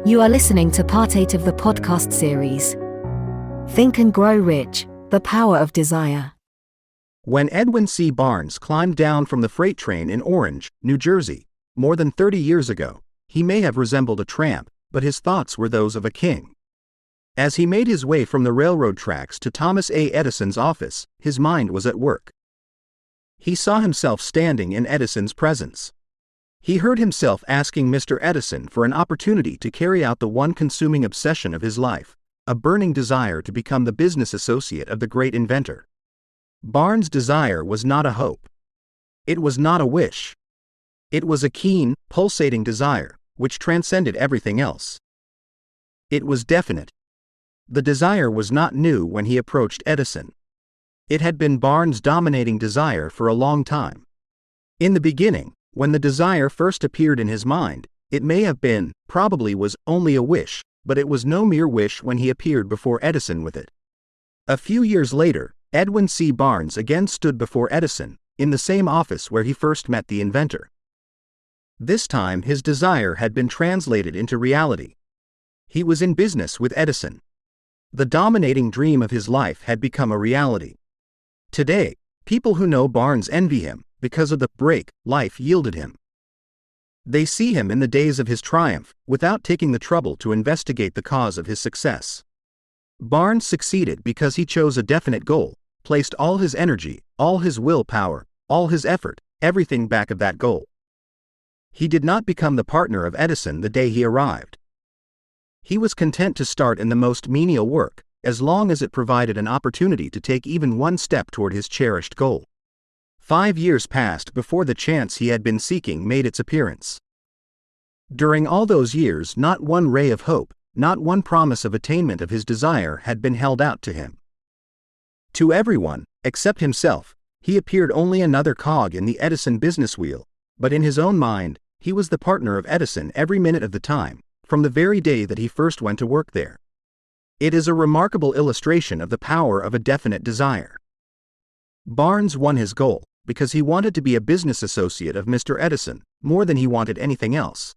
You are listening to part 8 of the podcast series, Think and Grow Rich, The Power of Desire. When Edwin C. Barnes climbed down from the freight train in Orange, New Jersey, more than 30 years ago, he may have resembled a tramp, but his thoughts were those of a king. As he made his way from the railroad tracks to Thomas A. Edison's office, his mind was at work. He saw himself standing in Edison's presence. He heard himself asking Mr. Edison for an opportunity to carry out the one consuming obsession of his life, a burning desire to become the business associate of the great inventor. Barnes' desire was not a hope. It was not a wish. It was a keen, pulsating desire, which transcended everything else. It was definite. The desire was not new when he approached Edison. It had been Barnes' dominating desire for a long time. In the beginning, when the desire first appeared in his mind, it may have been, probably was, only a wish, but it was no mere wish when he appeared before Edison with it. A few years later, Edwin C. Barnes again stood before Edison, in the same office where he first met the inventor. This time his desire had been translated into reality. He was in business with Edison. The dominating dream of his life had become a reality. Today, people who know Barnes envy him, because of the break life yielded him. They see him in the days of his triumph, without taking the trouble to investigate the cause of his success. Barnes succeeded because he chose a definite goal, placed all his energy, all his willpower, all his effort, everything back of that goal. He did not become the partner of Edison the day he arrived. He was content to start in the most menial work, as long as it provided an opportunity to take even one step toward his cherished goal. 5 years passed before the chance he had been seeking made its appearance. During all those years, not one ray of hope, not one promise of attainment of his desire had been held out to him. To everyone, except himself, he appeared only another cog in the Edison business wheel, but in his own mind, he was the partner of Edison every minute of the time, from the very day that he first went to work there. It is a remarkable illustration of the power of a definite desire. Barnes won his goal, because he wanted to be a business associate of Mr. Edison, more than he wanted anything else.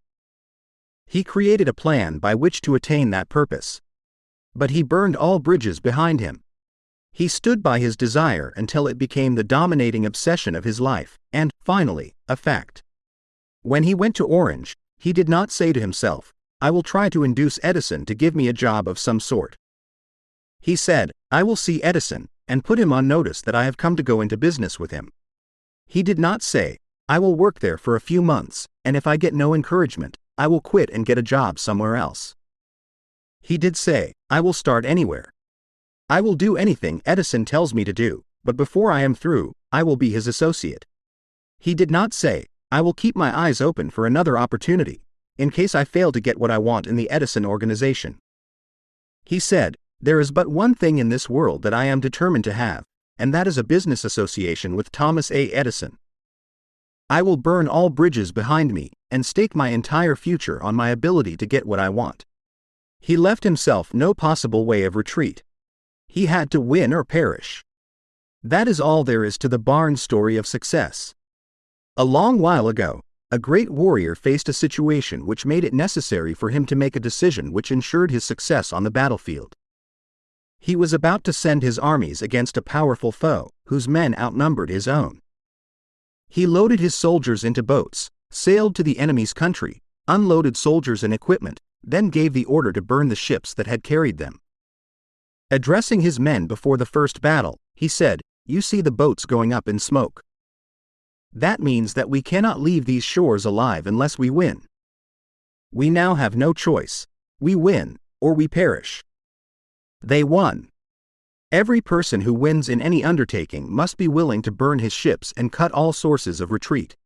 He created a plan by which to attain that purpose. But he burned all bridges behind him. He stood by his desire until it became the dominating obsession of his life, and, finally, a fact. When he went to Orange, he did not say to himself, "I will try to induce Edison to give me a job of some sort." He said, "I will see Edison, and put him on notice that I have come to go into business with him." He did not say, "I will work there for a few months, and if I get no encouragement, I will quit and get a job somewhere else." He did say, "I will start anywhere. I will do anything Edison tells me to do, but before I am through, I will be his associate." He did not say, "I will keep my eyes open for another opportunity, in case I fail to get what I want in the Edison organization." He said, "There is but one thing in this world that I am determined to have, and that is a business association with Thomas A. Edison. I will burn all bridges behind me, and stake my entire future on my ability to get what I want." He left himself no possible way of retreat. He had to win or perish. That is all there is to the Barnes story of success. A long while ago, a great warrior faced a situation which made it necessary for him to make a decision which ensured his success on the battlefield. He was about to send his armies against a powerful foe, whose men outnumbered his own. He loaded his soldiers into boats, sailed to the enemy's country, unloaded soldiers and equipment, then gave the order to burn the ships that had carried them. Addressing his men before the first battle, he said, "You see the boats going up in smoke. That means that we cannot leave these shores alive unless we win. We now have no choice. We win, or we perish." They won. Every person who wins in any undertaking must be willing to burn his ships and cut all sources of retreat.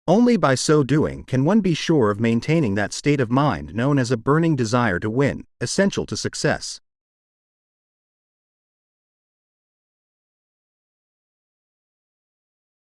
Only by so doing can one be sure of maintaining that state of mind known as a burning desire to win, essential to success.